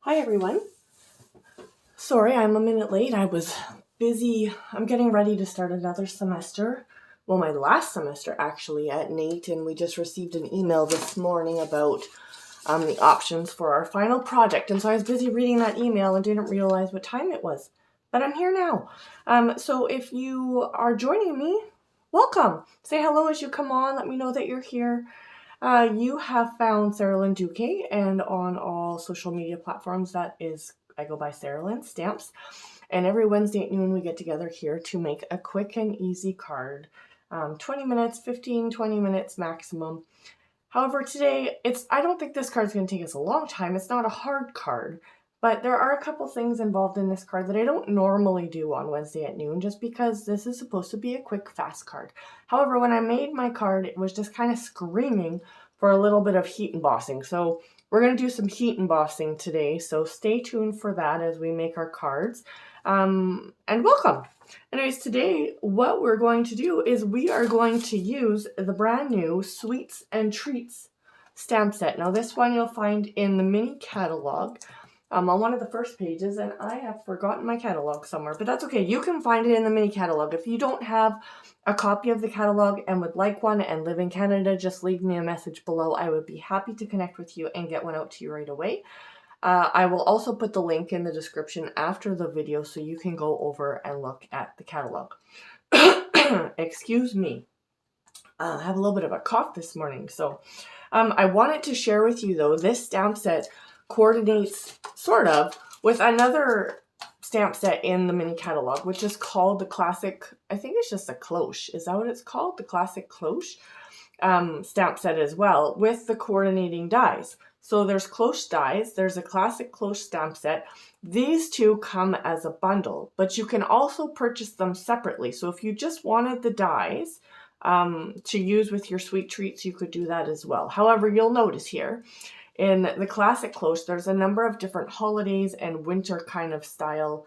Hi everyone. Sorry, I'm a minute late. I was busy. I'm getting ready to start another semester. Well, my last semester actually at NATE, and we just received an email this morning about the options for our final project. And so I was busy reading that email and didn't realize what time it was. But I'm here now. So if you are joining me, welcome. Say hello as you come on. Let me know that you're here. You have found Sarah Lynn Duque, and on all social media platforms, I go by Sarah Lynn Stamps. And every Wednesday at noon, we get together here to make a quick and easy card. 20 minutes, 20 minutes maximum. However, today, I don't think this card's going to take us a long time. It's not a hard card, but there are a couple things involved in this card that I don't normally do on Wednesday at noon, just because this is supposed to be a quick, fast card. However, when I made my card, it was just kind of screaming for a little bit of heat embossing. So we're going to do some heat embossing today, so stay tuned for that as we make our cards. And welcome. Anyways, today what we're going to do is we are going to use the brand new Sweets and Treats stamp set. Now this one you'll find in the mini catalog on one of the first pages, and I have forgotten my catalog somewhere, but that's okay. You can find it in the mini catalog. If you don't have a copy of the catalog and would like one and live in Canada, just leave me a message below. I would be happy to connect with you and get one out to you right away. I will also put the link in the description after the video so you can go over and look at the catalog. Excuse me. I have a little bit of a cough this morning, so I wanted to share with you, though, this stamp set coordinates, sort of, with another stamp set in the mini catalog, which is called the Classic, I think it's just a cloche. Is that what it's called? The Classic Cloche stamp set as well, with the coordinating dies. So there's cloche dies, there's a Classic Cloche stamp set. These two come as a bundle, but you can also purchase them separately. So if you just wanted the dies to use with your sweet treats, you could do that as well. However, you'll notice here in the Classic Cloche, there's a number of different holidays and winter kind of style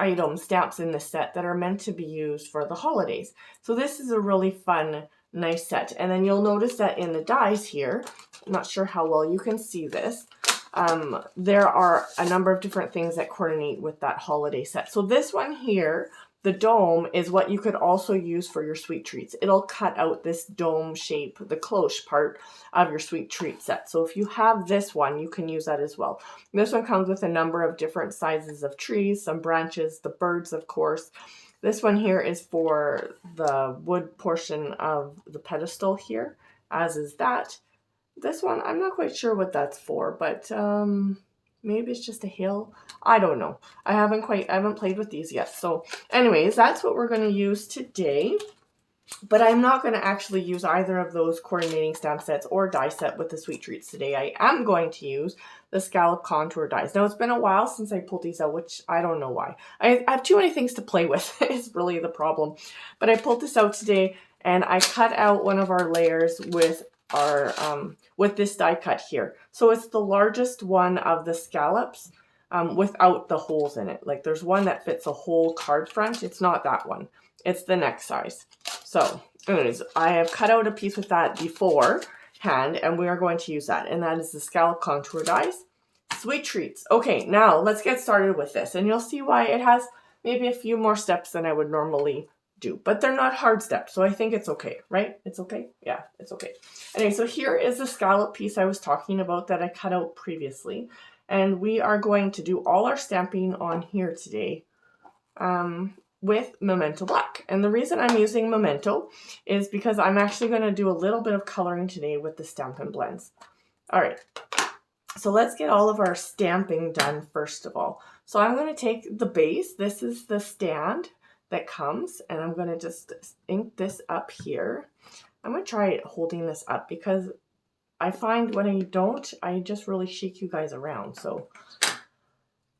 item stamps in the set that are meant to be used for the holidays. So this is a really fun, nice set. And then you'll notice that in the dies here, I'm not sure how well you can see this, there are a number of different things that coordinate with that holiday set. So this one here, the dome, is what you could also use for your sweet treats. It'll cut out this dome shape, the cloche part of your sweet treat set. So if you have this one, you can use that as well. This one comes with a number of different sizes of trees, some branches, the birds, of course. This one here is for the wood portion of the pedestal here, as is that. This one, I'm not quite sure what that's for, but maybe it's just a hill. I don't know. I haven't played with these yet. So anyways, that's what we're going to use today. But I'm not going to actually use either of those coordinating stamp sets or die set with the sweet treats today. I am going to use the Scallop contour dies. Now, it's been a while since I pulled these out, which I don't know why. I have too many things to play with. It's really the problem. But I pulled this out today, and I cut out one of our layers with our with this die cut here. So it's the largest one of the scallops without the holes in it. Like there's one that fits a whole card front. It's not that one. It's the next size. So anyways, I have cut out a piece with that beforehand, and we are going to use that. And that is the Scallop contour dies. Sweet treats. Okay, now let's get started with this. And you'll see why it has maybe a few more steps than I would normally do, but they're not hard steps, so I think it's okay, right? It's okay? Yeah, it's okay. Anyway, so here is the scallop piece I was talking about that I cut out previously, and we are going to do all our stamping on here today with Memento Black. And the reason I'm using Memento is because I'm actually going to do a little bit of coloring today with the Stampin' blends. All right, so let's get all of our stamping done first of all. So I'm going to take the base. This is the stand that comes, and I'm going to just ink this up here. I'm going to try holding this up because I find when I don't, I just really shake you guys around. So,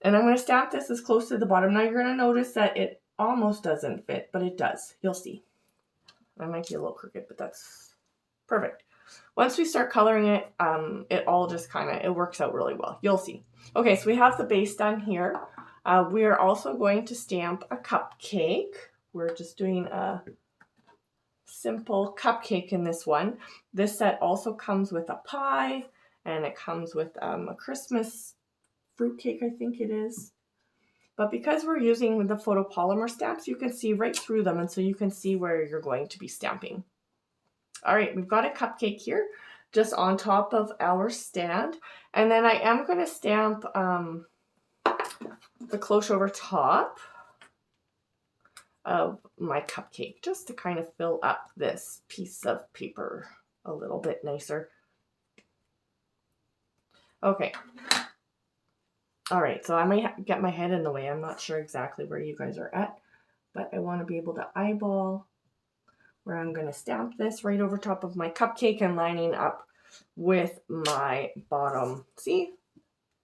and I'm going to stamp this as close to the bottom. Now you're going to notice that it almost doesn't fit, but it does. You'll see. I might be a little crooked, but that's perfect. Once we start coloring it, it all just it works out really well. You'll see. Okay, so we have the base done here. We are also going to stamp a cupcake. We're just doing a simple cupcake in this one. This set also comes with a pie, and it comes with a Christmas fruitcake, I think it is. But because we're using the photopolymer stamps, you can see right through them, and so you can see where you're going to be stamping. All right, we've got a cupcake here just on top of our stand, and then I am going to stamp the cloche over top of my cupcake just to kind of fill up this piece of paper a little bit nicer. Okay. All right, so I might get my head in the way. I'm not sure exactly where you guys are at, but I want to be able to eyeball where I'm going to stamp this right over top of my cupcake and lining up with my bottom. See?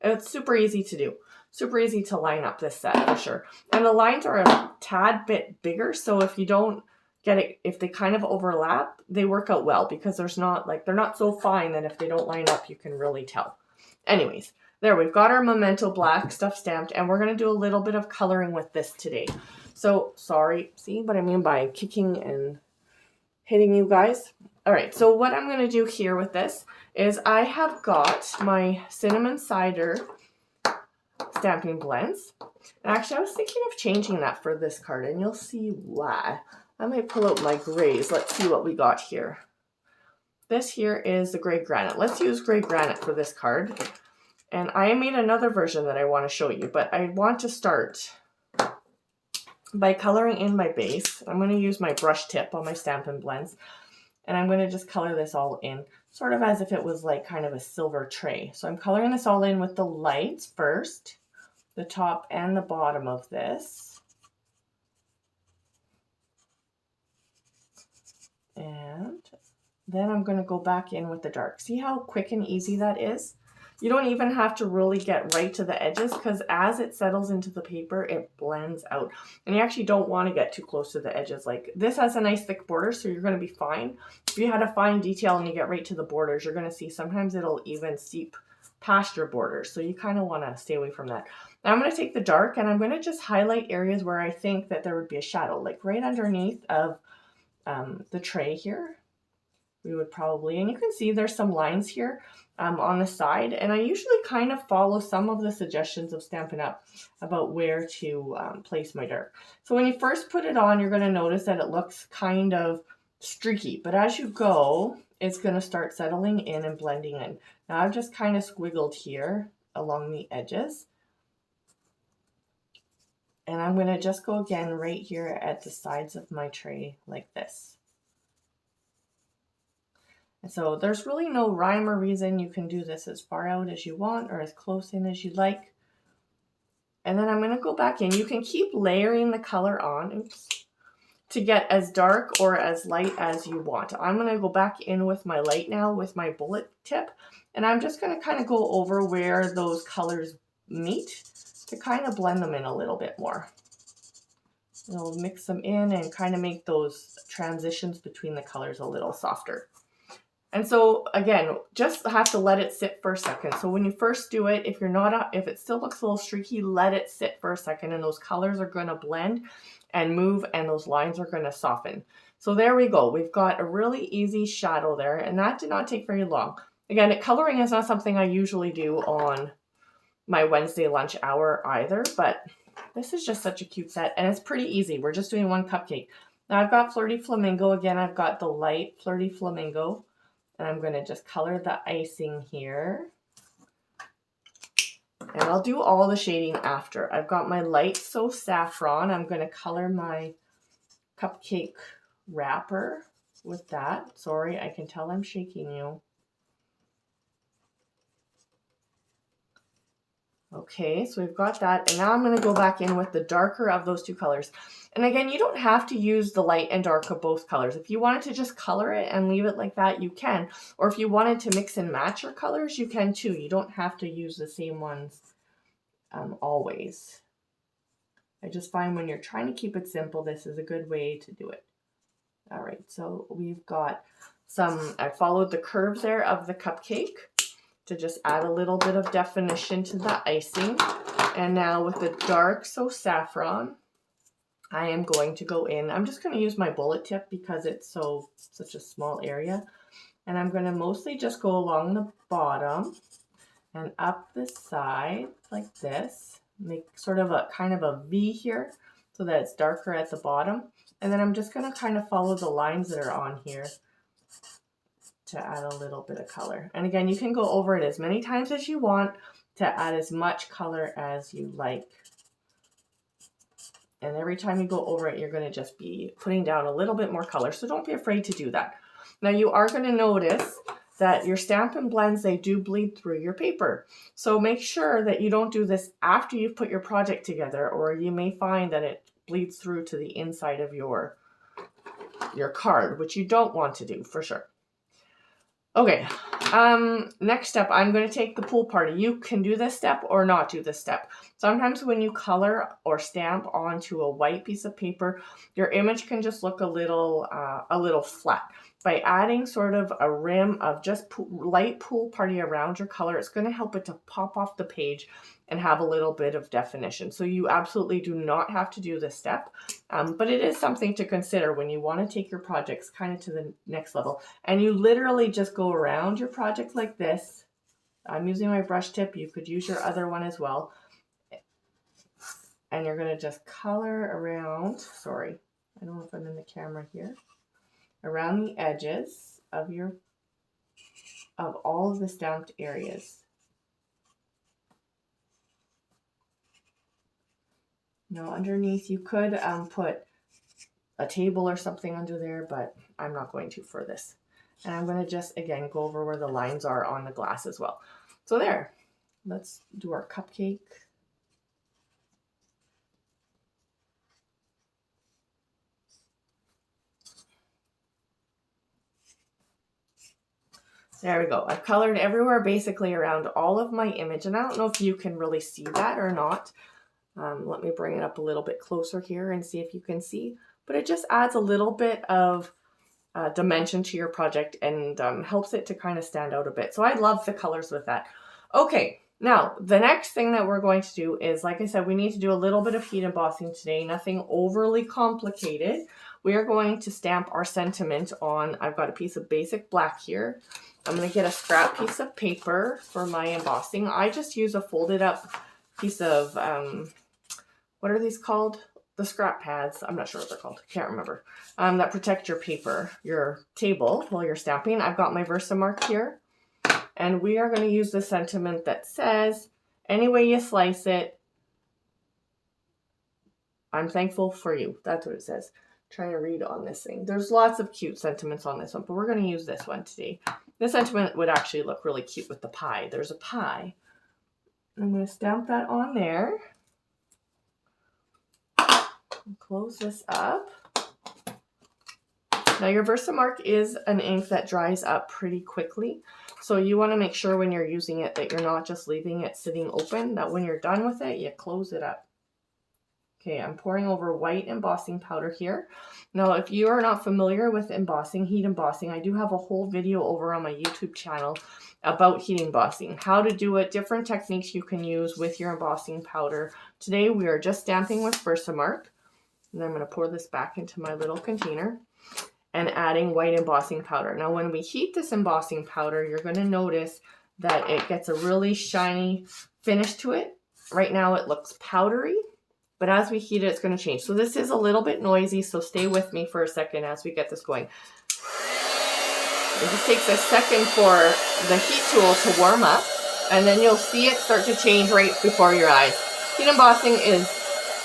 It's super easy to do. Super easy to line up this set for sure. And the lines are a tad bit bigger, so if you don't get it, if they kind of overlap, they work out well because there's not like, they're not so fine that if they don't line up, you can really tell. Anyways, there, we've got our Memento Black stuff stamped, and we're going to do a little bit of coloring with this today. So, sorry, see what I mean by kicking and hitting you guys? All right, so what I'm going to do here with this is I have got my cinnamon cider stamping blends. And actually, I was thinking of changing that for this card, and you'll see why. I might pull out my grays. Let's see what we got here. This here is the gray granite. Let's use gray granite for this card. And I made another version that I want to show you, but I want to start by coloring in my base. I'm going to use my brush tip on my Stampin' blends, and I'm going to just color this all in, sort of as if it was like kind of a silver tray. So I'm coloring this all in with the lights first, the top and the bottom of this. And then I'm going to go back in with the dark. See how quick and easy that is? You don't even have to really get right to the edges because as it settles into the paper, it blends out. And you actually don't want to get too close to the edges. Like this has a nice thick border, so you're going to be fine. If you had a fine detail and you get right to the borders, you're going to see sometimes it'll even seep past your borders. So you kind of want to stay away from that. Now I'm going to take the dark and I'm going to just highlight areas where I think that there would be a shadow, like right underneath of the tray here. We would probably, and you can see there's some lines here on the side, and I usually kind of follow some of the suggestions of Stampin' Up about where to place my dark. So when you first put it on, you're going to notice that it looks kind of streaky, but as you go, it's going to start settling in and blending in. Now I've just kind of squiggled here along the edges, and I'm going to just go again right here at the sides of my tray like this. And so there's really no rhyme or reason. You can do this as far out as you want or as close in as you like. And then I'm going to go back in. You can keep layering the color on, to get as dark or as light as you want. I'm going to go back in with my light now with my bullet tip. And I'm just going to kind of go over where those colors meet to kind of blend them in a little bit more. I'll mix them in and kind of make those transitions between the colors a little softer. And so again, just have to let it sit for a second. So when you first do it, if it still looks a little streaky, let it sit for a second, and those colors are going to blend and move, and those lines are going to soften. So there we go. We've got a really easy shadow there, and that did not take very long. Again, coloring is not something I usually do on my Wednesday lunch hour either, but this is just such a cute set, and it's pretty easy. We're just doing one cupcake. Now I've got Flirty Flamingo. Again, I've got the light Flirty Flamingo. And I'm going to just color the icing here. And I'll do all the shading after. I've got my light So Saffron. I'm going to color my cupcake wrapper with that. Sorry, I can tell I'm shaking you. Okay, so we've got that. And now I'm going to go back in with the darker of those two colors. And again, you don't have to use the light and dark of both colors. If you wanted to just color it and leave it like that, you can. Or if you wanted to mix and match your colors, you can too. You don't have to use the same ones always. I just find when you're trying to keep it simple, this is a good way to do it. All right, so we've got I followed the curve there of the cupcake to just add a little bit of definition to the icing. And now with the dark So Saffron, I am going to go in. I'm just going to use my bullet tip because it's such a small area. And I'm going to mostly just go along the bottom and up the side like this. Make sort of a kind of a V here so that it's darker at the bottom. And then I'm just going to kind of follow the lines that are on here to add a little bit of color. And again, you can go over it as many times as you want to add as much color as you like. And every time you go over it, you're going to just be putting down a little bit more color. So don't be afraid to do that. Now you are going to notice that your Stampin' blends, they do bleed through your paper. So make sure that you don't do this after you've put your project together, or you may find that it bleeds through to the inside of your card, which you don't want to do for sure. Okay, next step, I'm going to take the pool party. You can do this step or not do this step. Sometimes when you color or stamp onto a white piece of paper, your image can just look a little flat. By adding sort of a rim of just light pool party around your color, it's going to help it to pop off the page and have a little bit of definition. So you absolutely do not have to do this step, but it is something to consider when you want to take your projects kind of to the next level. And you literally just go around your project like this. I'm using my brush tip. You could use your other one as well. And you're going to just color around, sorry, I don't know if I'm in the camera here, around the edges of all of the stamped areas. Now underneath you could put a table or something under there, but I'm not going to for this. And I'm going to just again go over where the lines are on the glass as well. So there, let's do our cupcake. There we go. I've colored everywhere basically around all of my image, and I don't know if you can really see that or not. Let me bring it up a little bit closer here and see if you can see, but it just adds a little bit of dimension to your project and helps it to kind of stand out a bit. So I love the colors with that. Okay, now the next thing that we're going to do is, like I said, we need to do a little bit of heat embossing today, nothing overly complicated. We are going to stamp our sentiment on, I've got a piece of basic black here. I'm going to get a scrap piece of paper for my embossing. I just use a folded up piece of, what are these called? The scrap pads. I'm not sure what they're called. Can't remember. That protect your paper, your table while you're stamping. I've got my Versamark here. And we are going to use the sentiment that says, any way you slice it, I'm thankful for you. That's what it says. Trying to read on this thing. There's lots of cute sentiments on this one, but we're going to use this one today. This sentiment would actually look really cute with the pie. There's a pie. I'm going to stamp that on there. Close this up. Now your Versamark is an ink that dries up pretty quickly. So you want to make sure when you're using it that you're not just leaving it sitting open, that when you're done with it, you close it up. Okay, I'm pouring over white embossing powder here. Now, if you are not familiar with embossing, heat embossing, I do have a whole video over on my YouTube channel about heat embossing, how to do it, different techniques you can use with your embossing powder. Today, we are just stamping with Versamark. And I'm going to pour this back into my little container and adding white embossing powder. Now, when we heat this embossing powder, you're going to notice that it gets a really shiny finish to it. Right now, it looks powdery. But as we heat it, it's going to change. So this is a little bit noisy, so stay with me for a second as we get this going. It just takes a second for the heat tool to warm up, and then you'll see it start to change right before your eyes. Heat embossing is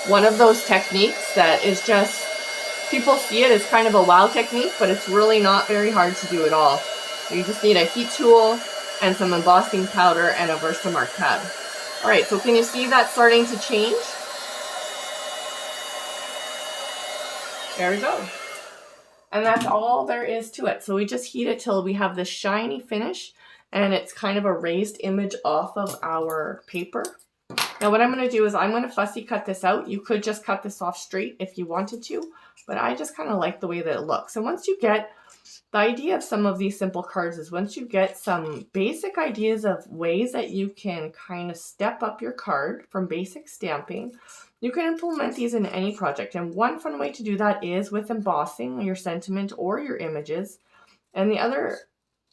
one of those techniques that is just, people see it as kind of a wow technique, but it's really not very hard to do at all. You just need a heat tool and some embossing powder and a Versamark pad. All right, so can you see that starting to change? There we go. And that's all there is to it. So we just heat it till we have this shiny finish, and it's kind of a raised image off of our paper. Now what I'm going to do is I'm going to fussy cut this out. You could just cut this off straight if you wanted to, but I just kind of like the way that it looks. And once you get the idea of some of these simple cards is once you get some basic ideas of ways that you can kind of step up your card from basic stamping, you can implement these in any project. And one fun way to do that is with embossing your sentiment or your images. And the other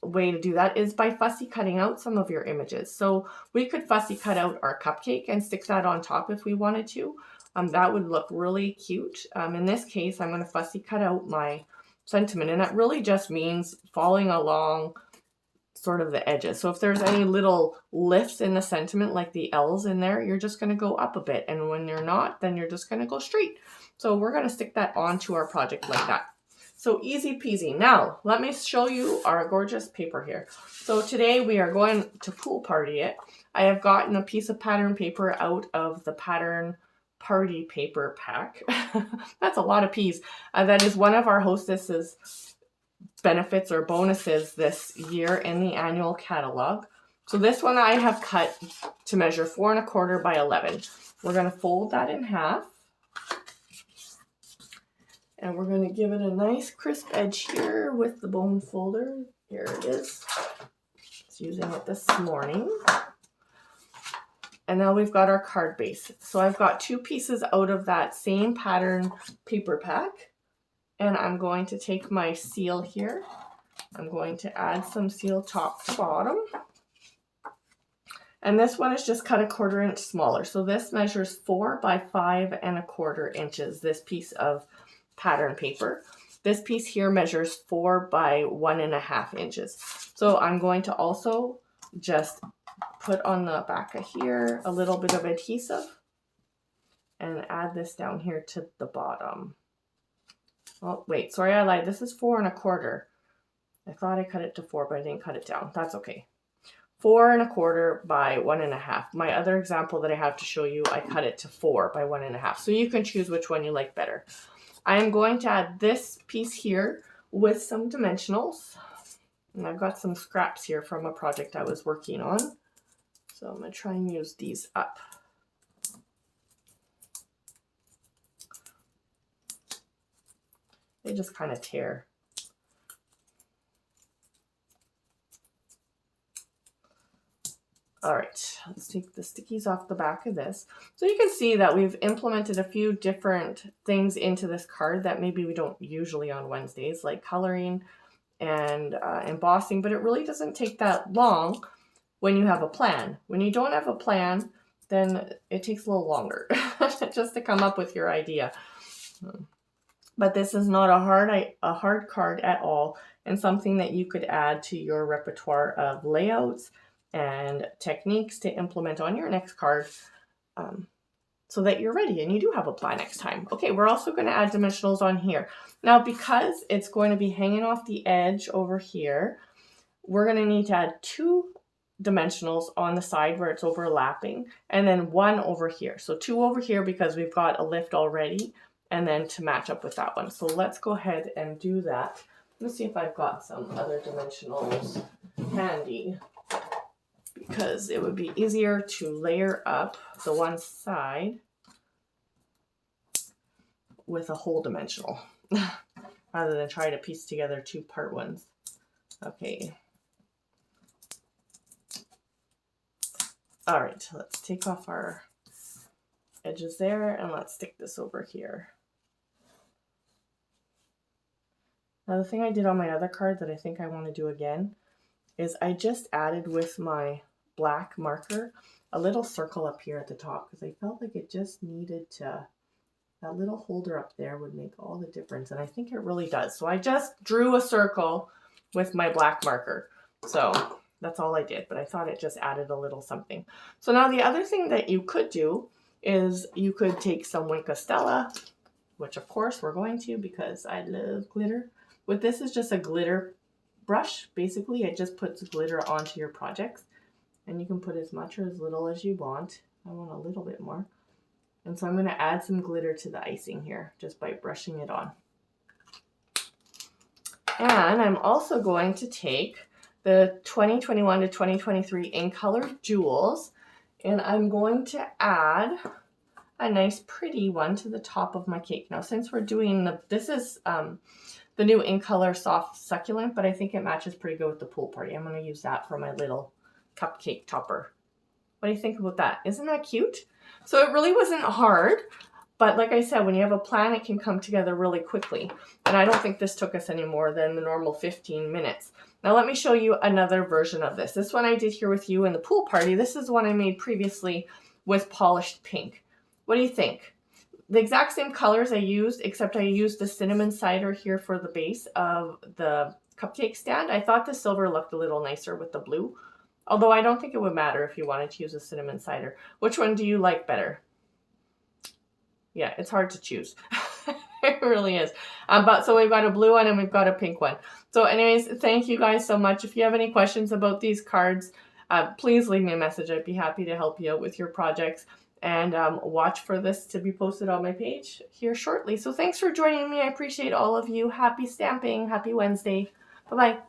way to do that is by fussy cutting out some of your images. So we could fussy cut out our cupcake and stick that on top if we wanted to. That would look really cute. In this case, I'm going to fussy cut out my sentiment, and that really just means following along sort of the edges. So if there's any little lifts in the sentiment, like the L's in there, you're just going to go up a bit. And when you're not, then you're just going to go straight. So we're going to stick that onto our project like that. So easy peasy. Now, let me show you our gorgeous paper here. So today we are going to pool party it. I have gotten a piece of pattern paper out of the pattern party paper pack. That's a lot of P's. That is one of our hostesses' benefits or bonuses this year in the annual catalog. So this one I have cut to measure 4 1/4 by 11. We're going to fold that in half. And we're going to give it a nice crisp edge here with the bone folder. Here it is. Just using it this morning. And now we've got our card base. So I've got 2 pieces out of that same pattern paper pack. And I'm going to take my seal here. I'm going to add some seal top to bottom. And this one is just cut 1/4 inch smaller. So this measures 4 by 5 1/4 inches, this piece of pattern paper. This piece here measures 4 by 1 1/2 inches. So I'm going to also just put on the back of here a little bit of adhesive and add this down here to the bottom. Oh, wait, sorry, I lied. This is 4 1/4. I thought I cut it to 4, but I didn't cut it down. That's okay. 4 1/4 by 1 1/2. My other example that I have to show you, I cut it to 4 by 1 1/2. So you can choose which one you like better. I am going to add this piece here with some dimensionals. And I've got some scraps here from a project I was working on. So I'm going to try and use these up. They just kind of tear. All right, let's take the stickies off the back of this. So you can see that we've implemented a few different things into this card that maybe we don't usually on Wednesdays, like coloring and embossing, but it really doesn't take that long when you have a plan. When you don't have a plan, then it takes a little longer just to come up with your idea. But this is not a hard card at all, and something that you could add to your repertoire of layouts and techniques to implement on your next card so that you're ready and you do have a plan next time. Okay, we're also going to add dimensionals on here. Now, because it's going to be hanging off the edge over here, we're going to need to add 2 dimensionals on the side where it's overlapping, and then 1 over here. So 2 over here because we've got a lift already, and then to match up with that one. So let's go ahead and do that. Let's see if I've got some other dimensionals handy, because it would be easier to layer up the one side with a whole dimensional rather than try to piece together 2 part ones. Okay. All right, let's take off our edges there and let's stick this over here. Now the thing I did on my other card that I think I want to do again is I just added with my black marker a little circle up here at the top because I felt like it just needed to, that little holder up there would make all the difference, and I think it really does. So I just drew a circle with my black marker. So that's all I did, but I thought it just added a little something. So now the other thing that you could do is you could take some Wink of Stella, which of course we're going to because I love glitter. But this is just a glitter brush. Basically, it just puts glitter onto your projects. And you can put as much or as little as you want. I want a little bit more. And so I'm going to add some glitter to the icing here just by brushing it on. And I'm also going to take the 2021 to 2023 in color jewels, and I'm going to add a nice pretty one to the top of my cake. Now, since we're doing this is the new in color soft succulent, but I think it matches pretty good with the pool party. I'm going to use that for my little cupcake topper. What do you think about that? Isn't that cute? So it really wasn't hard, but like I said, when you have a plan, it can come together really quickly. And I don't think this took us any more than the normal 15 minutes. Now let me show you another version of this. This one I did here with you in the pool party. This is one I made previously with polished pink. What do you think? The exact same colors I used, except I used the cinnamon cider here for the base of the cupcake stand. I thought the silver looked a little nicer with the blue, although I don't think it would matter if you wanted to use a cinnamon cider. Which one do you like better? Yeah, it's hard to choose. It really is. But so we've got a blue one and we've got a pink one. So anyways, thank you guys so much. If you have any questions about these cards, please leave me a message. I'd be happy to help you out with your projects. And watch for this to be posted on my page here shortly. So thanks for joining me. I appreciate all of you. Happy stamping. Happy Wednesday. Bye-bye.